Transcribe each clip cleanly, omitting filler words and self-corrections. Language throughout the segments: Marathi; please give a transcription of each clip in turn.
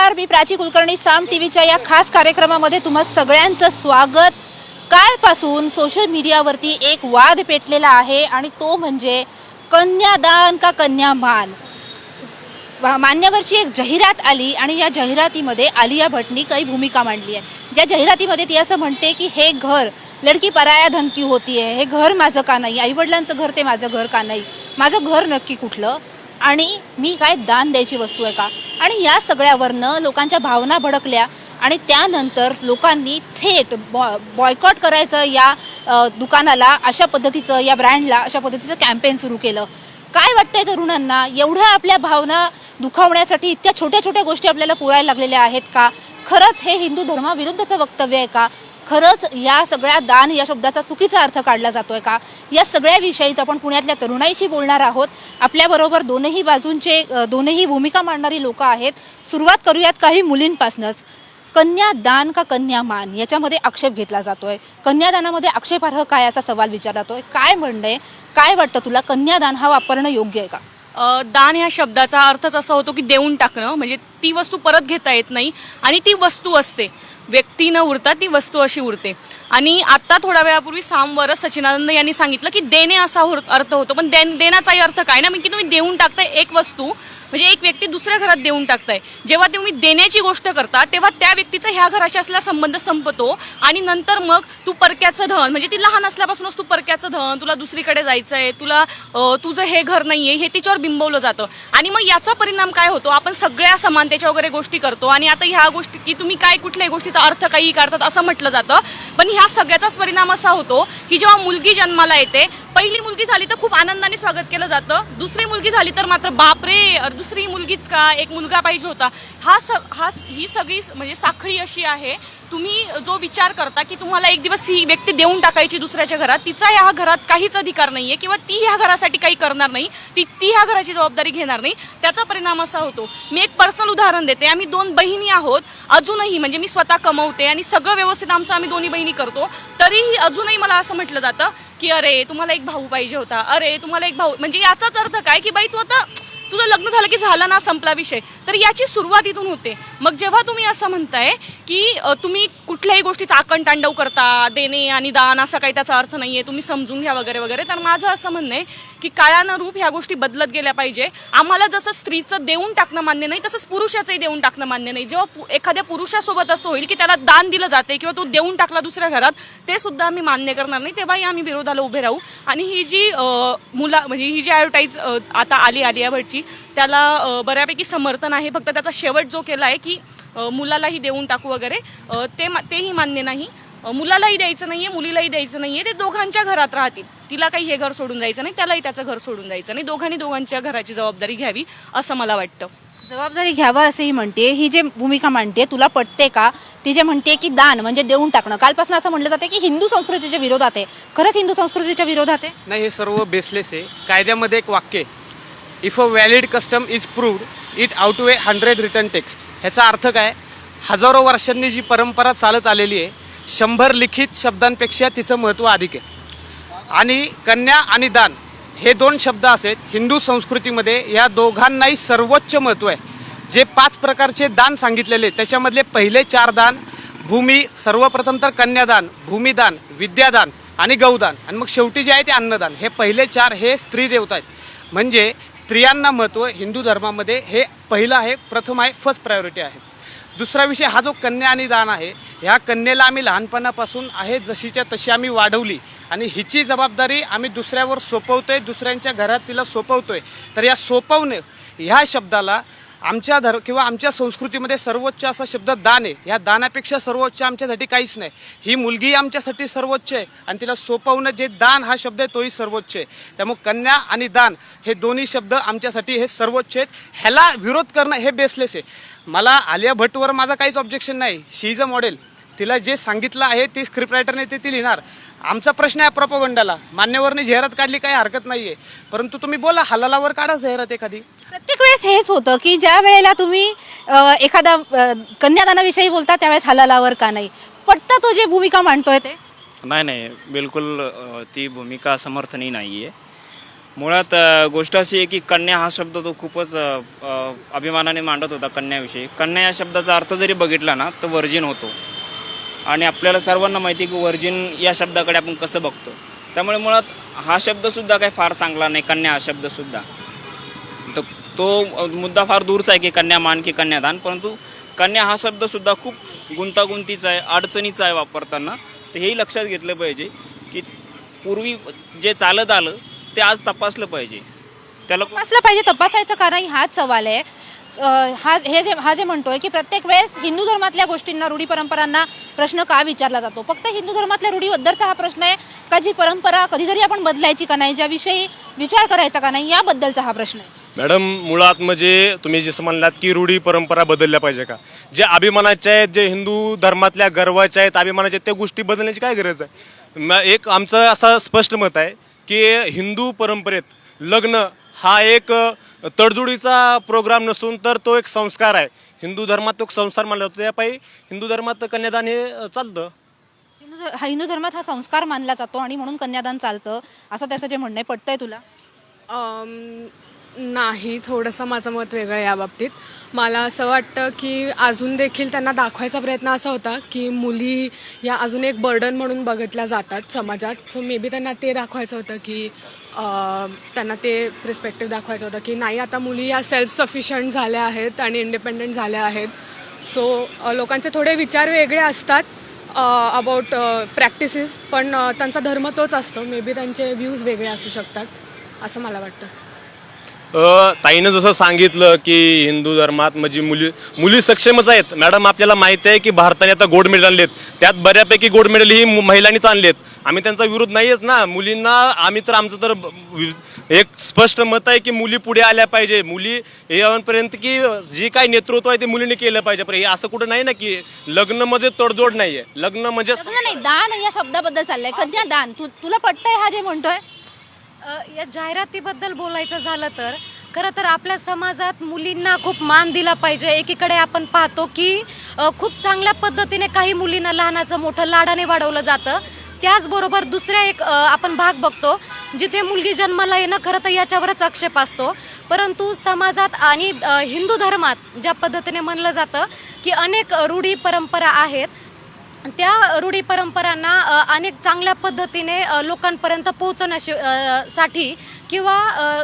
नमस्कार, मी प्राची कुलकर्णी. साम टीव्हीच्या या खास कार्यक्रमामध्ये तुम्हा सगळ्यांचं स्वागत. कालपासून सोशल मीडियावरती एक वाद पेटलेला आहे आणि तो म्हणजे कन्यादान का कन्यामान. मान्यवरची एक जाहिरात आली आणि या जाहिरातीमध्ये आलिया भट्टनी काही भूमिका मांडली आहे. ज्या जाहिरातीमध्ये ती असं म्हणते की हे घर लडकी पराया धन की होती है, हे घर माझं का नाही, आईवडिलांचं घर ते माझं घर का नाही, माझं घर नक्की कुठलं आणि मी काय दान द्यायची वस्तू आहे का. आणि या सगळ्यावरनं लोकांच्या भावना भडकल्या आणि त्यानंतर लोकांनी थेट बॉयकॉट करायचं या दुकानाला, अशा पद्धतीचं या ब्रँडला अशा पद्धतीचं कॅम्पेन सुरू केलं. काय वाटतंय तरुणांना, एवढ्या आपल्या भावना दुखावण्यासाठी इतक्या छोट्या छोट्या गोष्टी आपल्याला पुरायला लागलेल्या आहेत का? खरंच हे हिंदू धर्माविरुद्धचं वक्तव्य आहे का? खरंच या सगळ्या दान या शब्दाचा चुकीचा अर्थ काढला जातोय का? या सगळ्या विषयीच आपण पुण्यातल्या तरुणाईशी बोलणार आहोत. आपल्याबरोबर दोनही बाजूंचे दोनही भूमिका मांडणारी लोक आहेत. सुरुवात करूयात काही मुलींपासूनच. कन्यादान का कन्यामान याच्यामध्ये आक्षेप घेतला जातोय. कन्यादानामध्ये आक्षेपार्ह काय असा सवाल विचारला जातोय. काय म्हणणं आहे, काय वाटतं तुला, कन्यादान हा वापरणं योग्य आहे का? दान ह्या शब्दाचा अर्थच असा होतो की देऊन टाकणं, म्हणजे ती वस्तू परत घेता येत नाही आणि ती वस्तू असते, व्यक्ती न उरता ती वस्तू अशी उरते. आणि आता थोड्या वेळापूर्वी सामवरच सचिनानंद यांनी सांगितलं की देणे असा अर्थ होतो, पण देण्याचाही अर्थ काय ना, की तुम्ही देऊन टाकताय एक वस्तू, म्हणजे एक व्यक्ती दुसऱ्या घरात देऊन टाकताय. जेव्हा तुम्ही देण्याची गोष्ट करता तेव्हा त्या व्यक्तीचा ह्या घराशी असलेला संबंध संपतो आणि नंतर मग तू परक्याचं धन, म्हणजे ती लहान असल्यापासूनच तू परक्याचं धन, तुला दुसरीकडे जायचंय, तुला तुझं हे घर नाहीये, हे तिच्यावर बिंबवलं जातं. आणि मग याचा परिणाम काय होतो, आपण सगळ्या समानतेच्या वगैरे गोष्टी करतो आणि आता ह्या गोष्टी की तुम्ही काय कुठल्याही गोष्टीचा अर्थ काही काढतात असं म्हटलं जातं. पण ह्या सगळ्याचाच परिणाम असा होतो की जेव्हा मुलगी जन्माला येते, पहिली मुलगी झाली तर खूप आनंदाने स्वागत केलं जातं, दुसरी मुलगी झाली तर मात्र बापरे दुसरी मुलगीच का, एक मुलगा पाहिजे होता. ही सगळी म्हणजे साखळी अशी आहे. तुम्ही जो विचार करता की तुम्हाला एक दिवस ही व्यक्ती देऊन टाकायची दुसऱ्याच्या घरात, तिचा ह्या घरात काहीच अधिकार नाहीये किंवा ती ह्या घरासाठी काही करणार नाही, ती ह्या घराची जबाबदारी घेणार नाही, त्याचा परिणाम असा होतो. मी एक पर्सनल उदाहरण देते. आम्ही 2 बहिणी आहोत अजूनही, म्हणजे मी स्वतः कमवते आणि सगळं व्यवस्थित आम्ही दोन्ही बहिणी करतो, तरीही अजूनही मला असं म्हटलं जातं की अरे तुम्हाला एक भाऊ पाहिजे होता, अरे तुम्हाला एक भाऊ, म्हणजे याचाच अर्थ काय की बाई तू आता तुझं लग्न झालं की झालं ना, संपला विषय. तर याची सुरुवात इथून होते. मग जेव्हा तुम्ही असं म्हणताय की तुम्ही कुठल्याही गोष्टीचा आकंतांडव करता, देणे आणि दान असा काही त्याचा अर्थ नाहीये, तुम्ही समजून घ्या वगैरे वगैरे, तर माझं असं म्हणणं आहे की काळानं रूप ह्या गोष्टी बदलत गेल्या पाहिजे. आम्हाला जसं स्त्रीचं देऊन टाकणं मान्य नाही तसंच पुरुषाचंही देऊन टाकणं मान्य नाही. जेव्हा एखाद्या पुरुषासोबत असं होईल की त्याला दान दिलं जाते किंवा तो देऊन टाकला दुसऱ्या घरात, ते सुद्धा आम्ही मान्य करणार नाही, तेव्हाही आम्ही विरोधाला उभे राहू. आणि ही जी म्हणजे ही जी ॲडव्हर्टाईज आता आलिया भट्टची, त्याला बऱ्यापैकी समर्थन आहे. फक्त त्याचा शेवट जो केला आहे की मुलालाही देऊन टाकू वगैरे, तेही मान्य नाही. मुलालाही द्यायचं नाहीये, मुलीलाही द्यायचं नाहीये, ते दोघांच्या घरात राहतील. तिला काही हे घर सोडून जायचं नाही, त्यालाही त्याचं घर सोडून जायचं नाही, दोघांच्या घराची जबाबदारी घ्यावी असं मला वाटतं. जबाबदारी घ्यावा असंही म्हणते. ही जे भूमिका मांडते तुला पटते का? ती जे म्हणते की दान म्हणजे देऊन टाकणं, कालपासून असं म्हटलं जाते की हिंदू संस्कृतीच्या विरोधात आहे. खरंच हिंदू संस्कृतीच्या विरोधात आहे? नाही, हे सर्व बेसलेस आहे. कायद्यामध्ये एक वाक्य, if a valid custom is proved it outweigh 100 return text. ह्याचा अर्थ काय, हजारो वर्षांनी जी परंपरा चालत आलेली आहे, 100 लिखित शब्दांपेक्षा तिचं महत्त्व अधिक आहे. आणि कन्या आणि दान हे 2 शब्द आहेत हिंदू संस्कृतीमध्ये, या दोघांनाही सर्वोच्च महत्त्व आहे. जे 5 प्रकारचे दान सांगितलेले त्याच्यामधले पहिले 4 दान, भूमी, सर्वप्रथम तर कन्यादान, भूमिदान, विद्यादान आणि गौदान, आणि मग शेवटी जे आहे ते अन्नदान, हे पहिले 4 हे स्त्री देवता आहेत. म्हणजे स्त्रियांना महत्त्व हिंदू धर्मामध्ये हे पहिलं आहे, प्रथम आहे, फर्स्ट प्रायोरिटी आहे. दुसरा विषय हा जो कन्या आणि दान आहे, ह्या कन्येला आम्ही लहानपणापासून आहे जशीच्या तशी आम्ही वाढवली आणि हिची जबाबदारी आम्ही दुसऱ्यावर सोपवतोय, दुसऱ्यांच्या घरात तिला सोपवतोय. तर या सोपवणे ह्या शब्दाला आमच्या किंवा आमच्या संस्कृतीमध्ये सर्वोच्च असा शब्द दान आहे. ह्या दानापेक्षा सर्वोच्च आमच्यासाठी काहीच नाही. ही मुलगी आमच्यासाठी सर्वोच्च आहे आणि तिला सोपवणं जे दान हा शब्द आहे तोही सर्वोच्च आहे. त्यामुळे कन्या आणि दान हे दोन्ही शब्द आमच्यासाठी हे सर्वोच्च आहेत. ह्याला विरोध करणं हे बेसलेस आहे. मला आलिया भट्टवर माझा काहीच ऑब्जेक्शन नाही. शी इज अ मॉडेल. तिला जे सांगितलं आहे ते स्क्रिप्ट रायटरने ते ती लिहिणार. आमचा प्रश्न आहे प्रोपोगंडाला. मान्यवरने जाहिरात काढली काही हरकत नाही आहे, परंतु तुम्ही बोला हलालावर काढा जाहिरात एखादी. प्रत्येक वेळेस हेच होतं की ज्या वेळेला तुम्ही एखादा कन्यादानाविषयी बोलता त्यावेळेस हलालावर का नाही पटतं तो जे भूमिका मांडतोय ते? नाही, बिलकुल ती भूमिका समर्थनीय नाही आहे. मुळात गोष्ट अशी आहे की कन्या हा शब्द तो खूपच अभिमानाने मांडत होता कन्याविषयी. कन्या या शब्दाचा अर्थ जरी बघितला ना तर वर्जिन होतो आणि आपल्याला सर्वांना माहिती आहे की वर्जिन या शब्दाकडे आपण कसं बघतो. त्यामुळे मुळात हा शब्दसुद्धा काही फार चांगला नाही, कन्या हा शब्दसुद्धा. तर तो मुद्दा फार दूरचा आहे की कन्यामान की कन्यादान, परंतु कन्या हा शब्दसुद्धा खूप गुंतागुंतीचा आहे, अडचणीचा आहे वापरताना. तर हेही लक्षात घेतलं पाहिजे की पूर्वी जे चालत आलं ते आज तपासलं पाहिजे. त्याला तपासलं पाहिजे. तपासायचं कारण हाच सवाल आहे. हा जे म्हणतोय की प्रत्येक वेळेस हिंदू धर्मातल्या गोष्टींना, रूढी परंपरांना प्रश्न का विचारला जातो? फक्त हिंदू धर्मातल्या रूढीबद्दलचा हा प्रश्न आहे का जी परंपरा कधीतरी आपण बदलायची का नाही, ज्याविषयी विचार करायचा का नाही, याबद्दलचा हा प्रश्न आहे. मॅडम, मुळात म्हणजे तुम्ही जसं म्हणलात की रूढी परंपरा बदलल्या पाहिजे का? जे अभिमानाच्या आहेत, जे हिंदू धर्मातल्या गर्वाच्या आहेत, अभिमानाच्या आहेत, त्या गोष्टी बदलण्याची काय गरज आहे? एक आमचं असं स्पष्ट मत आहे की हिंदू परंपरेत लग्न हा एक तडजोडीचा प्रोग्राम नसून तर तो एक संस्कार आहे. हिंदू धर्मात तो संस्कार मानला जातो. त्यापायी हिंदू धर्मात कन्यादान हे चालतं. हिंदू धर्मात हा संस्कार मानला जातो आणि म्हणून कन्यादान चालतं, असं त्याचं जे म्हणणं आहे. पटतंय तुला? नाही, थोडंसं माझं मत वेगळं आहे या बाबतीत. मला असं वाटतं की अजून देखील त्यांना दाखवायचा प्रयत्न असा होता की मुली या अजून एक बर्डन म्हणून बघितल्या जातात समाजात. सो मे बी त्यांना ते दाखवायचं होतं की त्यांना ते पर्स्पेक्टिव्ह दाखवायचं होतं की नाही, आता मुली या सेल्फ सफिशियंट झाल्या आहेत आणि इंडिपेंडंट झाल्या आहेत. सो लोकांचे थोडे विचार वेगळे असतात अबाउट प्रॅक्टिसेस, पण त्यांचा धर्म तोच असतो. मे बी त्यांचे व्ह्यूज वेगळे असू शकतात असं मला वाटतं. ताईनं जसं सांगितलं की हिंदू धर्मात म्हणजे मुली सक्षमच आहेत. मॅडम, आपल्याला माहिती आहे की भारताने आता गोल्ड मेडल आणलेत, त्यात बऱ्यापैकी गोल्ड मेडल ही महिलांनीच आणलेत. आम्ही त्यांचा विरोध नाहीच ना. मुलींना आमचं तर एक स्पष्ट मत आहे की मुली पुढे आल्या पाहिजे. मुली यापर्यंत की जी काही नेतृत्व आहे ते मुलींनी केलं पाहिजे. पण हे असं कुठं नाही ना की लग्न म्हणजे तडजोड नाहीये. लग्न म्हणजे नाही, दान या शब्दाबद्दल चाललंय. कन्यादान तुला पटतंय हा जे म्हणतोय? या जाहिरातीबद्दल बोलायचं झालं तर खरं तर आपल्या समाजात मुलींना खूप मान दिला पाहिजे. एकीकडे आपण पाहतो की खूप चांगल्या पद्धतीने काही मुलींना लहानाचं मोठं लाडाने वाढवलं जातं. त्याचबरोबर दुसऱ्या एक आपण भाग बघतो जिथे मुलगी जन्माला येणं खरं तर याच्यावरच आक्षेप असतो. परंतु समाजात आणि हिंदू धर्मात ज्या पद्धतीने म्हणलं जातं की अनेक रूढी परंपरा आहेत, त्या रूढी परंपरांना अनेक चांगल्या पद्धतीने लोकांपर्यंत पोहोचवण्यासाठी किंवा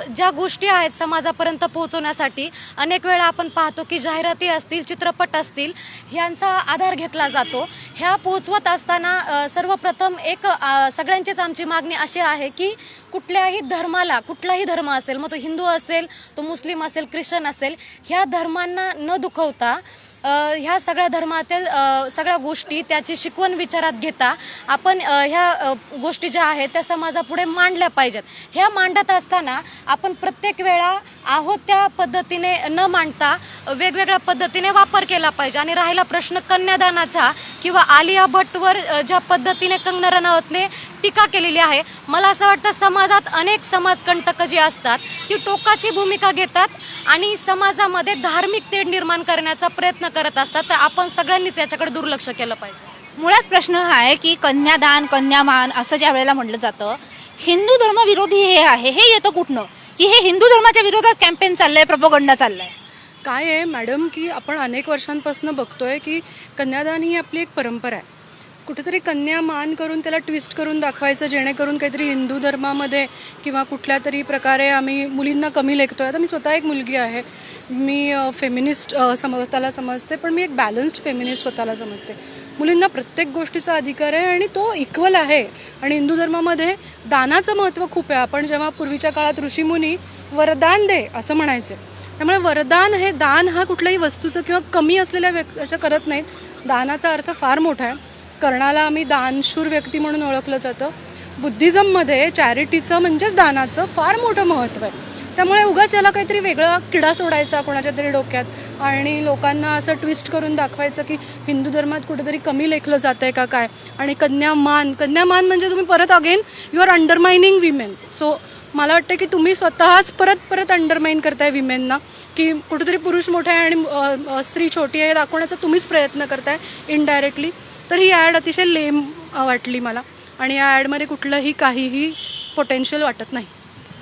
ज्या गोष्टी आहेत समाजापर्यंत पोहोचवण्यासाठी अनेक वेळा आपण पाहतो की जाहिराती असतील, चित्रपट असतील, ह्यांचा आधार घेतला जातो. ह्या पोहोचवत असताना सर्वप्रथम एक सगळ्यांचीच आमची मागणी अशी आहे की कुठल्याही धर्माला, कुठलाही धर्म असेल, मग तो हिंदू असेल, तो मुस्लिम असेल, ख्रिश्चन असेल, ह्या धर्मांना न दुखवता ह्या सगळ्या धर्मातील सगळ्या गोष्टी त्याची शिकवण विचारात घेता आपण ह्या गोष्टी ज्या आहेत त्या समाजापुढे मांडल्या पाहिजेत. ह्या मांडत असताना आपण प्रत्येक वेळा आहोत त्या पद्धतीने न मांडता वेगवेगळ्या पद्धतीने वापर केला पाहिजे. आणि राहिला प्रश्न कन्यादानाचा किंवा आलिया भट्टवर ज्या पद्धतीने कंगना रनौतने टीका केलेली आहे, मला असं वाटतं समाजात अनेक समाजकंटक जे असतात ती टोकाची भूमिका घेतात आणि समाजामध्ये धार्मिक तेढ निर्माण करण्याचा प्रयत्न करत असतात. तर आपण सगळ्यांनीच याच्याकडे दुर्लक्ष केलं पाहिजे. मुळात प्रश्न हा आहे की कन्यादान, कन्यामान असं ज्या वेळेला म्हटलं जातं, हिंदू धर्म विरोधी हे आहे, हे येतं कुठनं? की हे हिंदू धर्माच्या विरोधात कॅम्पेन चाललंय, प्रोपगंडा चाललाय? काय आहे मॅडम की आपण अनेक वर्षांपासून बघतोय की कन्यादान ही आपली एक परंपरा आहे. कुठेतरी कन्या मान करून त्याला ट्विस्ट करून दाखवायचं जेणेकरून काहीतरी हिंदू धर्मामध्ये किंवा कुठल्या तरी प्रकारे आम्ही मुलींना कमी लेखतोय. आता मी स्वतः एक मुलगी आहे, मी फेमिनिस्ट स्वतःला समजते, पण मी एक बॅलन्स्ड फेमिनिस्ट स्वतःला समजते. मुलींना प्रत्येक गोष्टीचा अधिकार आहे आणि तो इक्वल आहे. आणि हिंदू धर्मामध्ये दानाचं महत्त्व खूप आहे. आपण जेव्हा पूर्वीच्या काळात ऋषीमुनी वरदान दे असं म्हणायचे, त्यामुळे वरदान हे दान हा कुठल्याही वस्तूचं किंवा कमी असलेल्या असं करत नाहीत. दानाचा अर्थ फार मोठा आहे. कर्णाला आम्ही दानशूर व्यक्ती म्हणून ओळखलं जातं. बुद्धिझममध्ये चॅरिटीचं म्हणजेच दानाचं फार मोठं महत्त्व आहे. त्यामुळे उगाच याला काहीतरी वेगळा किडा सोडायचा कोणाच्या तरी डोक्यात आणि लोकांना असं ट्विस्ट करून दाखवायचं की हिंदू धर्मात कुठेतरी कमी लेखलं जातं आहे का काय. आणि कन्यामान म्हणजे तुम्ही परत again you are undermining women. So मला वाटतं की तुम्ही स्वतःच परत अंडरमाइन करताय विमेनना, की कुठेतरी पुरुष मोठा आहे आणि स्त्री छोटी आहे हे दाखवण्याचा तुम्हीच प्रयत्न करताय इनडायरेक्टली. तर ही ॲड अतिशय लेम वाटली मला आणि या ॲडमध्ये कुठलंही काहीही पोटेन्शियल वाटत नाही.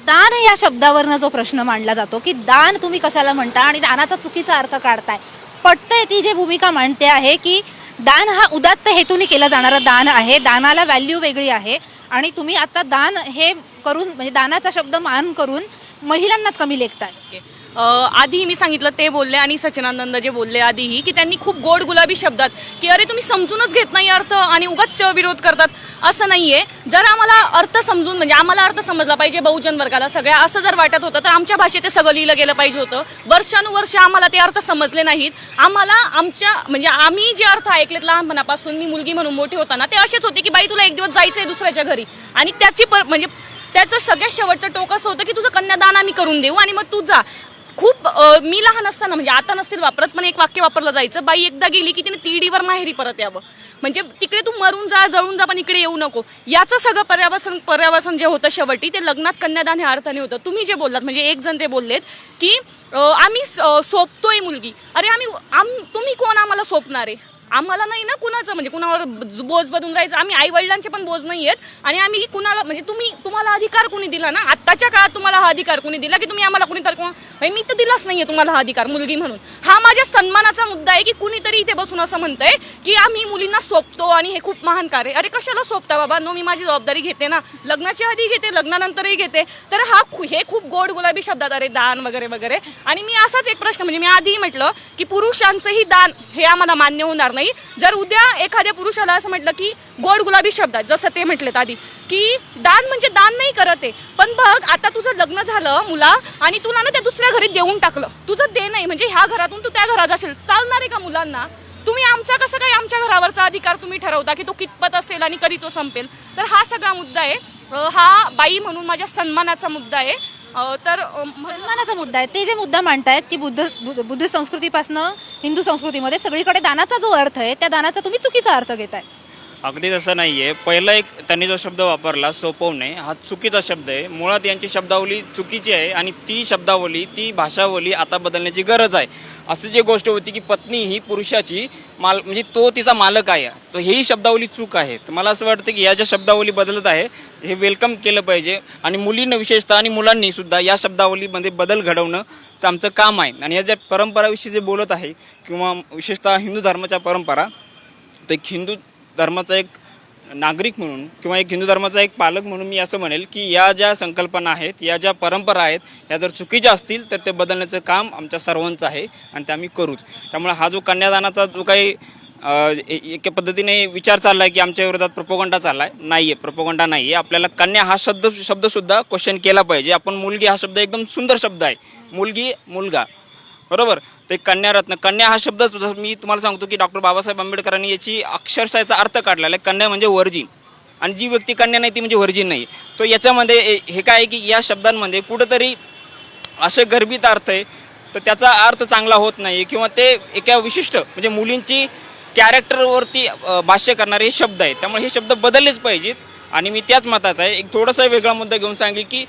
दान या शब्दावरनं जो प्रश्न मांडला जातो की दान तुम्ही कशाला म्हणता आणि दानाचा चुकीचा अर्थ काढताय, पटतंय ती जी भूमिका मांडते आहे की दान हा उदात्त हेतूने केलं जाणारं दान आहे, दानाला व्हॅल्यू वेगळी आहे आणि तुम्ही आता दान हे करून म्हणजे दानाचा शब्द मान करून महिलांनाच कमी लेखताय. आधी मी सांगितलं ते बोलले आणि सचिनानंद जे बोलले आधीही की त्यांनी खूप गोड गुलाबी शब्दात की अरे तुम्ही समजूनच घेत नाही अर्थ आणि उगाच विरोध करतात, असं नाहीये. जर आम्हाला अर्थ समजून म्हणजे आम्हाला अर्थ समजला पाहिजे बहुजन वर्गाला सगळ्या असं जर वाटत होतं तर आमच्या भाषेत ते सगळं लिहिलं गेलं पाहिजे होतं. वर्षानुवर्ष आम्हाला ते अर्थ समजले नाहीत. आम्हाला आमच्या म्हणजे आम्ही जे अर्थ ऐकलेत लहानपणापासून मी मुलगी म्हणून मोठे होताना ते असेच होते की बाई तुला एक दिवस जायचंय दुसऱ्याच्या घरी आणि त्याची म्हणजे त्याचं सगळ्यात शेवटचं टोक असं होतं की तुझं कन्यादान आम्ही करून देऊ आणि मग तू जा. खूप मी लहान असताना म्हणजे आता नसतील वापरत पण एक वाक्य वापरलं जायचं, बाई एकदा गेली की तिने तिडीवर माहेरी परत यावं. म्हणजे तिकडे तू मरून जा जळून जा पण इकडे येऊ नको. याचं सगळं पर्यावसन जे होतं शेवटी ते लग्नात कन्यादान ह्या अर्थाने होतं. तुम्ही जे बोललात म्हणजे एक जण ते बोललेत की आम्ही सोपतोय मुलगी. अरे तुम्ही कोण आम्हाला सोपणार आहे? आम्हाला नाही ना कुणाचं म्हणजे कुणावर बोज बदून राहायचं. आम्ही आई वडिलांचे पण बोज नाही आहेत आणि आम्ही कुणाला म्हणजे तुम्हाला अधिकार कोणी दिला ना आत्ताच्या काळात तुम्हाला हा अधिकार कोणी दिला की तुम्ही आम्हाला कुणीतरी मी तर दिलाच नाहीये तुम्हाला हा अधिकार मुलगी म्हणून. हा माझ्या सन्मानाचा मुद्दा आहे की कुणीतरी इथे बसून असं म्हणतंय की आम्ही मुलींना सोपतो आणि हे खूप महान कार्य. अरे कशाला सोपता बाबा? नो, मी माझी जबाबदारी घेते ना, लग्नाच्या आधी घेते लग्नानंतरही घेते. तर हे खूप गोड गुलाबी शब्दात अरे दान वगैरे वगैरे. आणि मी असाच एक प्रश्न म्हणजे मी आधी म्हटलं की पुरुषांचंही दान हे आम्हाला मान्य होणार नाही. जर उद्या एखाद्या पुरुषाला असं म्हटलं की गोड गुलाबी शब्दात जसं ते म्हटलेत आधी की दान म्हणजे दान नाही करत आहे पण बघ आता तुझं लग्न झालं मुला आणि तुला ना त्या दुसऱ्या घरी देऊन टाकलं, तुझं दे नाही म्हणजे ह्या घरातून तू त्या घरात असेल, चालणार आहे का मुलांना? तुम्ही आमचा कसं काय आमच्या घरावरचा अधिकार तुम्ही ठरवता की तो कितपत असेल आणि कधी तो संपेल? तर हा सगळा मुद्दा आहे. हा बाई म्हणून माझ्या सन्मानाचा मुद्दा आहे. तर सन्मानाचा मुद्दा आहे. ते जे मुद्दा मांडतायत की बुद्ध संस्कृतीपासनं हिंदू संस्कृतीमध्ये सगळीकडे दानाचा जो अर्थ आहे त्या दानाचा तुम्ही चुकीचा अर्थ घेताय. अगदी तसं नाही आहे. पहिला एक त्यांनी जो शब्द वापरला सोपवणे हा चुकीचा शब्द आहे. मुळात यांची शब्दावली चुकीची आहे आणि ती शब्दावली ती भाषावली आता बदलण्याची गरज आहे. अशी जी गोष्ट होती की पत्नी ही पुरुषाची म्हणजे तो तिचा मालक आहे, तर ही शब्दावली चूक आहे. तर मला असं वाटतं की या ज्या शब्दावली बदलत आहे हे वेलकम केलं पाहिजे आणि मुलींना विशेषतः आणि मुलांनी सुद्धा या शब्दावलीमध्ये बदल घडवणं आमचं काम आहे. आणि या ज्या परंपराविषयी जे बोलत आहे किंवा विशेषतः हिंदू धर्माच्या परंपरा, तर हिंदू धर्माचा एक नागरिक म्हणून किंवा एक हिंदू धर्माचा एक पालक म्हणून मी असं म्हणेल की या ज्या संकल्पना आहेत या ज्या परंपरा आहेत या जर चुकीच्या असतील तर ते बदलण्याचं काम आमच्या सर्वांचं आहे आणि ते आम्ही करूच. त्यामुळे हा जो कन्यादानाचा जो काही एका पद्धतीने विचार चालला आहे की आमच्या विरोधात प्रोपोगंडा चालला आहे, नाही आहे, प्रोपोगंडा नाही आहे. आपल्याला कन्या हा शब्दसुद्धा क्वेश्चन केला पाहिजे. आपण मुलगी हा शब्द एकदम सुंदर शब्द आहे, मुलगी मुलगा बरोबर. ते कन्यारत्न कन्या हा शब्द मी तुम्हाला सांगतो की डॉक्टर बाबासाहेब आंबेडकरांनी याची अक्षरशःचा अर्थ काढलेला आहे. कन्या म्हणजे वर्जिन आणि जी व्यक्ती कन्या नाही ती म्हणजे वर्जिन नाही. तो याच्यामध्ये हे काय आहे की या शब्दांमध्ये कुठंतरी असे गर्भित अर्थ आहे तर त्याचा अर्थ चांगला होत नाही किंवा ते एका विशिष्ट म्हणजे मुलींची कॅरेक्टरवरती भाष्य करणारे हे शब्द आहेत. त्यामुळे हे शब्द बदललेच पाहिजेत आणि मी त्याच मताचा आहे. एक थोडासा वेगळा मुद्दा घेऊन सांगेल की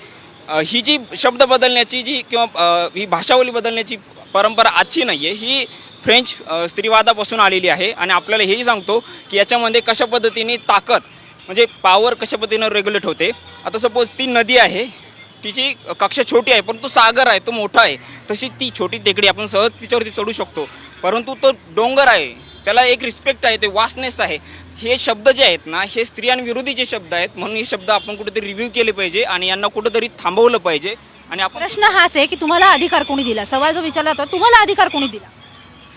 ही जी शब्द बदलण्याची जी किंवा ही भाषावली बदलण्याची परंपरा आजची नाही आहे, ही फ्रेंच स्त्रीवादापासून आलेली आहे. आणि आपल्याला हेही सांगतो की याच्यामध्ये कशा पद्धतीने ताकद म्हणजे पॉवर कशा पद्धतीनं रेग्युलेट होते. आता सपोज ती नदी आहे, तिची कक्षा छोटी आहे परंतु सागर आहे तो मोठा आहे, तशी ती छोटी टेकडी आपण सहज तिच्यावरती चढू शकतो. परंतु तो डोंगर आहे त्याला एक रिस्पेक्ट आहे, ते वास्टनेस आहे. हे शब्द जे आहेत ना हे स्त्रियांविरोधीचे शब्द आहेत. म्हणून हे शब्द आपण कुठेतरी रिव्ह्यू केले पाहिजे आणि यांना कुठेतरी थांबवलं पाहिजे. आणि आपण प्रश्न हाच आहे की तुम्हाला अधिकार कोणी दिला? सवाल जो विचारला जातो तुम्हाला अधिकार कोणी दिला?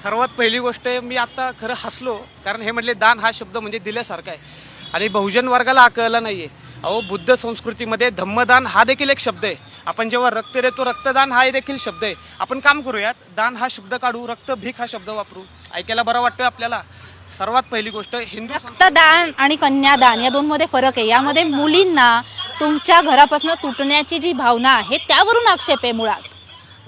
सर्वात पहिली गोष्ट आहे मी आता खरं हसलो कारण हे म्हटले दान हा शब्द म्हणजे दिल्यासारखा आहे आणि बहुजन वर्गाला हा कळला नाही आहे. अहो बुद्ध संस्कृतीमध्ये धम्मदान हा देखील एक शब्द आहे. आपण जेव्हा रक्त देतो रक्तदान हा देखील शब्द आहे. आपण काम करूयात दान हा शब्द काढू, रक्त भीक हा शब्द वापरू, ऐकायला बरं वाटतोय आपल्याला. सर्वात पहिली गोष्ट हिंदू रक्तदान आणि कन्यादान या दोनमध्ये फरक आहे. यामध्ये मुलींना तुमच्या घरापासून तुटण्याची जी भावना आहे त्यावरून आक्षेप आहे मुळात.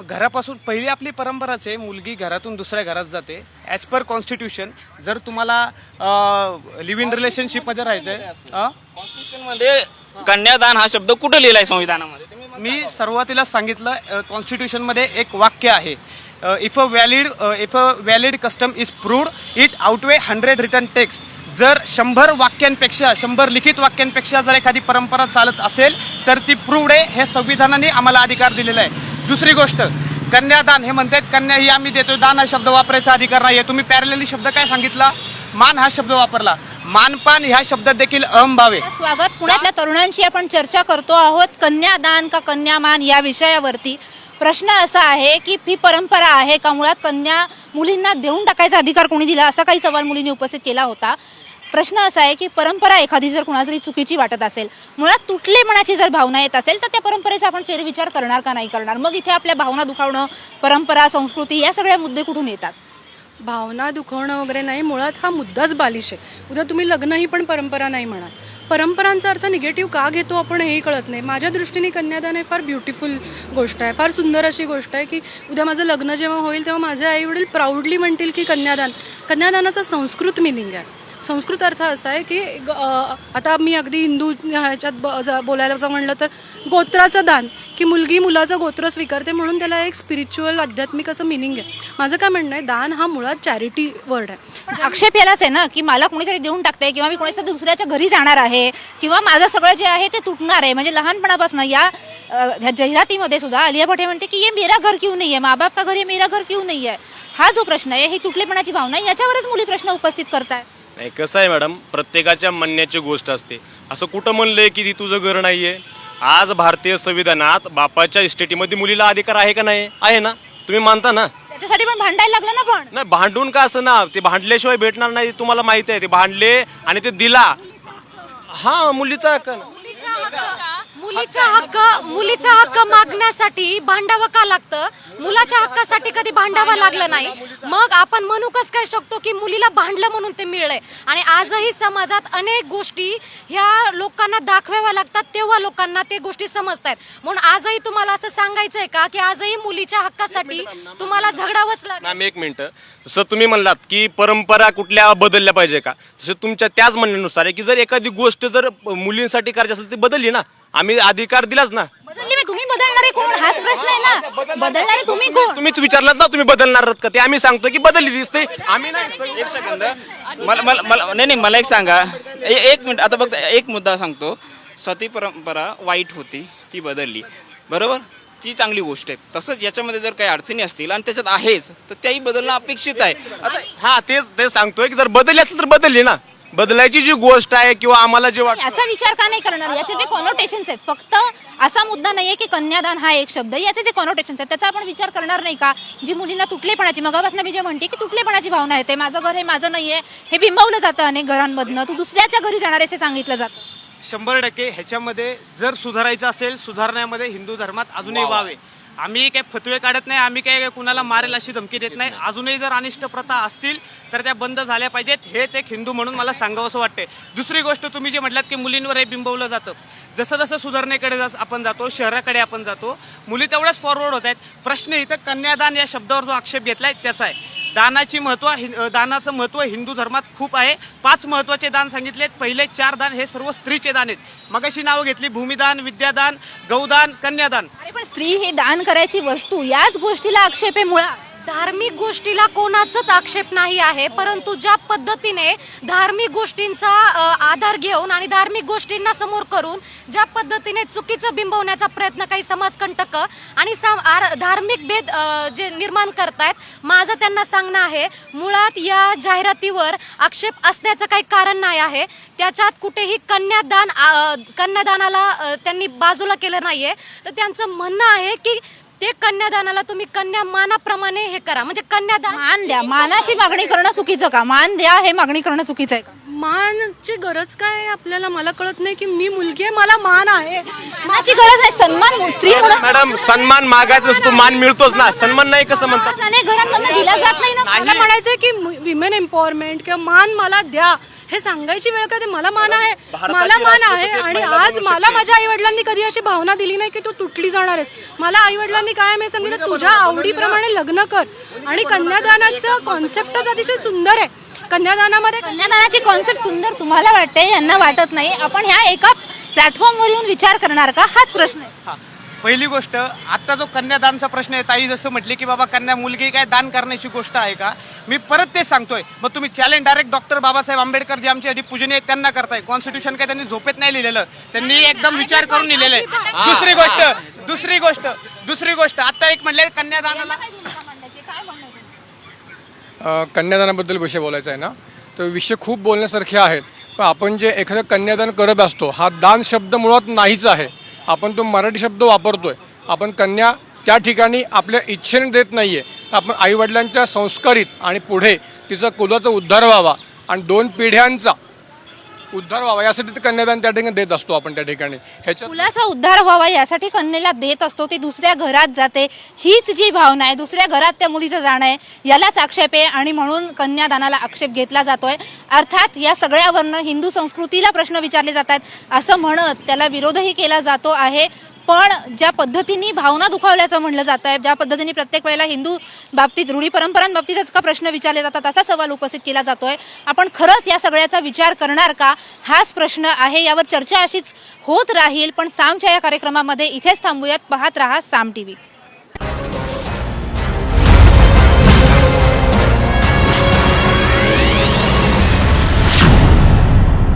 घरापासून पहिली आपली परंपराच आहे मुलगी घरातून दुसऱ्या घरात जाते ॲज पर कॉन्स्टिट्यूशन. जर तुम्हाला लिव्ह इन रिलेशनशिपमध्ये राहायचं आहे कॉन्स्टिट्यूशनमध्ये कन्यादान हा शब्द कुठे लिहिला आहे संविधानामध्ये? मी सुरुवातीला सांगितलं कॉन्स्टिट्यूशनमध्ये एक वाक्य आहे if a valid custom is proved it outweigh 100 return text. जर 100 वाक्यांपेक्षा 100 लिखित वाक्यांपेक्षा जर एखादी परंपरा चालत असेल तर ती प्रूव्ड आहे. हे संविधानाने आम्हाला अधिकार दिलेला आहे. दुसरी गोष्ट, कन्यादान हे म्हणतात कन्या ही आम्ही देतो, दान हा शब्द वापरायचा अधिकार नाही आहे. तुम्ही पॅरलली शब्द काय सांगितला? मान हा शब्द वापरला. मानपान ह्या शब्दात देखील अहमभाव आहे. स्वागत. पुण्यातल्या तरुणांशी आपण चर्चा करतो आहोत कन्यादान का कन्यामान या विषयावरती. प्रश्न असा आहे की ही परंपरा आहे का? मुळात मुलींना देऊन टाकायचा अधिकार कोणी दिला, असा काही सवाल मुलींनी उपस्थित केला होता. प्रश्न असा आहे की परंपरा एखादी जर कुणातरी चुकीची वाटत असेल, मुळात तुटलेपणाची जर भावना येत असेल, तर त्या परंपरेचा आपण फेरविचार करणार का नाही करणार? मग इथे आपल्या भावना दुखावणं, परंपरा, संस्कृती या सगळ्या मुद्दे कुठून येतात? भावना दुखवणं वगैरे नाही, मुळात हा मुद्दाच बालिश आहे. उद्या तुम्ही लग्न ही पण परंपरा नाही म्हणाल. परंपरांचा अर्थ निगेटिव्ह का घेतो आपण हेही कळत नाही. माझ्या दृष्टीने कन्यादान हे फार ब्युटिफुल गोष्ट आहे, फार सुंदर अशी गोष्ट आहे की उद्या माझं लग्न जेव्हा होईल तेव्हा माझे आईवडील प्राऊडली म्हणतील की कन्यादानाचा संस्कृत मिनिंग आहे. संस्कृत अर्थ असा आहे की आता मी अगदी हिंदू ह्याच्यात बोलायला जर म्हणलं तर गोत्राचं दान, की मुलगी मुलाचं गोत्र स्वीकारते म्हणून त्याला एक स्पिरिच्युअल आध्यात्मिक असं मिनिंग आहे. माझं काय म्हणणं आहे, दान हा मुळात चॅरिटी वर्ड आहे. म्हणजे आक्षेप यालाच आहे ना की मला कोणीतरी देऊन टाकते किंवा मी कोणीतरी दुसऱ्याच्या घरी जाणार आहे किंवा माझं सगळं जे आहे ते तुटणार आहे. म्हणजे लहानपणापासून या जाहिरातीमध्ये सुद्धा आलिया भट म्हणते की ये मेरा घर क्यों नहीं है, माँ बाप का घर, ये मेरा घर क्यों नहीं है. हा जो प्रश्न आहे, ही तुटलेपणाची भावना आहे, याच्यावरच मुली प्रश्न उपस्थित करताय. नाही, कसं आहे मॅडम, प्रत्येकाच्या म्हणण्याची गोष्ट असते. असं कुठं म्हणलंय की ती तुझं घर नाहीये? आज भारतीय संविधानात बापाच्या इस्टेटीमध्ये मुलीला अधिकार आहे का नाही? आहे ना, तुम्ही मानता ना? त्याच्यासाठी पण भांडायला लागलं ना. पण नाही, भांडून का असं ना, ते भांडल्याशिवाय भेटणार नाही. तुम्हाला माहिती आहे, ते भांडले आणि ते दिला. हा, मुलीचा हक्क ना. मुलीचा हक्क मागण्यासाठी भांडावं का लागतं? मुलाच्या हक्कासाठी कधी भांडावं लागलं नाही. मग आपण म्हणू कसं काय शकतो की मुलीला भांडलं म्हणून ते मिळलंय? आणि आजही समाजात अनेक गोष्टी ह्या लोकांना दाखवाव्या लागतात, तेव्हा लोकांना ते गोष्टी समजतात. म्हणून आजही तुम्हाला असं सांगायचंय का की आजही मुलीच्या हक्कासाठी तुम्हाला झगडावंच लागेल? मॅम, एक मिनिटं. जसं तुम्ही म्हणलात की परंपरा कुठल्या बदलल्या पाहिजे का, तसं तुमच्या त्याच म्हणण्यानुसार आहे की जर एखादी गोष्ट जर मुलींसाठी करायची असेल ती बदलली ना. आम्ही अधिकार दिलाच ना. बदलली मी, तुम्ही बदलणारे कोण? हाच प्रश्न आहे ना. बदलणारे तुम्ही कोण? तुम्हीच विचारलात ना, तुम्ही बदलणार आहात का? ते आम्ही सांगतो की बदलली दिसते. आम्ही नाही. एक सेकंद, मला एक सांगा. एक मिनिट, आता फक्त एक मुद्दा सांगतो. सती परंपरा वाईट होती, ती बदलली, बरोबर, ती चांगली गोष्ट आहे. तसंच याच्यामध्ये जर काही अडचणी असतील आणि त्याच्यात आहेच तर त्याही बदलणं अपेक्षित आहे. आता हा, तेच सांगतोय की जर बदलली असेल तर बदलली ना. बदलायची जी गोष्ट आहे किंवा आम्हाला जे वाटतं याचा विचार का नाही करणार? याचे जे कॉनोटेशन्स आहेत, फक्त असा मुद्दा नाहीये की कन्यादान हा एक शब्द, याचे जे कॉनोटेशन्स आहेत त्याचा आपण विचार करणार नाही का? जी मुलींना तुटलेपणाची, मगापासून मी जे म्हणते की तुटलेपणाची भावना येते, माझं घर हे माझं नाहीये, हे बिंबवलं जातं अनेक घरांमधनं. तू दुसऱ्याच्या घरी जाणार आहेस हे सांगितलं जातं. 100% ह्याच्यामध्ये जर सुधारायचं असेल, सुधारण्यामध्ये हिंदू धर्मात अजूनही वाव आहे. आम्ही काही फतवे काढत नाही, आम्ही काही कुणाला मारेल अशी धमकी देत नाही. अजूनही जर अनिष्ट प्रथा असतील तर त्या बंद झाल्या पाहिजेत. हेच एक हिंदू म्हणून मला सांगावंसं वाटते. दुसरी गोष्ट, तुम्ही जे म्हटलात की मुलींवर हे बिंबवलं जातं, जसं जसं सुधारणेकडे आपण जातो, शहराकडे आपण जातो, मुली तेवढ्याच फॉरवर्ड होत आहेत. प्रश्न इथं कन्यादान या शब्दावर जो आक्षेप घेतलाय त्याचा आहे. दानाचं महत्त्व हिंदू धर्मात खूप आहे. 5 महत्त्वाचे दान सांगितलेत. पहिले 4 दान हे सर्व स्त्रीचे दान आहेत. मगाशी नावं घेतली, भूमिदान, विद्यादान, गौदान, कन्यादान. अरे पण स्त्री हे दान करायची वस्तू, याच गोष्टीला आक्षेप आहे मुळात. धार्मिक गोष्टीला कोणाचाच आक्षेप नाही आहे, परंतु ज्या पद्धतीने धार्मिक गोष्टींचा आधार घेऊन आणि धार्मिक गोष्टींना समोर करून ज्या पद्धतीने चुकीचं बिंबवण्याचा प्रयत्न काही समाजकंटक आणि धार्मिक भेद जे निर्माण करतायत, माझं त्यांना सांगणं आहे, मुळात या जाहिरातीवर आक्षेप असण्याचं काही कारण नाही आहे. त्याच्यात कुठेही कन्यादानाला त्यांनी बाजूला केलं नाहीये. तर त्यांचं म्हणणं आहे की ते कन्यादानाला तुम्ही कन्यामानाप्रमाणे हे करा, म्हणजे कन्यादान मान द्या. मानाची मागणी करणं चुकीचं का? मान द्या हे मागणी करणं चुकीचं आहे का? मानची गरज काय आहे आपल्याला? मला कळत नाही की मी मुलगी आहे, मला मान आहे. मानाची गरज आहे. सन्मान स्त्री म्हणून मॅडम, सन्मान मागायचा असतो, मान मिळतोच ना. सन्मान नाही कसं म्हणतात? अनेक घरांमधनं दिला जात नाही ना. मला म्हणायचंय की विमेन एम्पॉवरमेंट किंवा मान मला द्या हे सांगायची वेळ कधी? मला मान आहे, मला मान आहे. आणि आज मला माझ्या आई वडिलांनी कधी अशी भावना दिली नाही की तू तुटली जाणार आहेस. मला आई वडिलांनी काय मी सांगितलं, तुझ्या आवडीप्रमाणे लग्न कर. आणि कन्यादानाचं कॉन्सेप्टच अतिशय सुंदर आहे. कन्यादानाची कॉन्सेप्ट सुंदर तुम्हाला वाटते, यांना वाटत नाही. आपण ह्या एका प्लॅटफॉर्मवर येऊन विचार करणार का? हाच प्रश्न आहे. पहिली गोष्ट, आत्ता जो कन्यादानचा प्रश्न आहे, ताई जसं म्हटली की बाबा कन्या मुलगी काय दान करण्याची गोष्ट आहे का, मी परत ते सांगतोय. मग तुम्ही challenge direct doctor Babasaheb Ambedkar जे आमच्यासाठी पूजनीय आहेत त्यांना करताय. कॉन्स्टिट्यूशन काय त्यांनी झोपेत नाही लिहिलेलं, त्यांनी एकदम विचार करून लिहिलेलं आहे. दुसरी गोष्ट आता एक म्हणले कन्यादानाला, कन्यादानाबद्दल विषय बोलायचा आहे ना, तर विषय खूप बोलण्यासारखे आहेत. पण आपण जे एखादं कन्यादान करत असतो, हा दान शब्द मुळात नाहीच आहे. आपण तो मराठी शब्द वापरतोय. आपण कन्या त्या ठिकाणी आपल्या इच्छेने देत नाही आहे. आपण आईवडिलांच्या संस्कारित आणि पुढे तिचा कुलाचा उद्धार व्हावा आणि 2 पिढ्यांचा उद्धार व्हावा यासाठी ते कन्यादान त्या ठिकाणी देत असतो आपण त्या ठिकाणी. ह्याच्या मुलाचा उद्धार व्हावा यासाठी कन्येला देत असतो, ती दुसऱ्या घरात जाते, हीच जी भावना आहे, दुसऱ्या घरात त्या मुलीचं जाणं आहे, यालाच आक्षेप आहे आणि म्हणून कन्यादानाला आक्षेप घेतला जातोय. अर्थात या सगळ्यावरनं हिंदू संस्कृतीला प्रश्न विचारले जात आहेत असं म्हणत त्याला विरोधही केला जातो आहे. पण ज्या पद्धतीने भावना दुखावल्याचं म्हणलं जात आहे, ज्या पद्धतीने प्रत्येक वेळेला हिंदू बाबतीत रूढी परंपरांबाबतीतच का प्रश्न विचारले जातात असा सवाल उपस्थित केला जातोय. आपण खरंच या सगळ्याचा विचार करणार का, हाच प्रश्न आहे. यावर चर्चा अशीच होत राहील. पण सामच्या या कार्यक्रमामध्ये इथेच थांबूयात. पाहत रहा साम TV.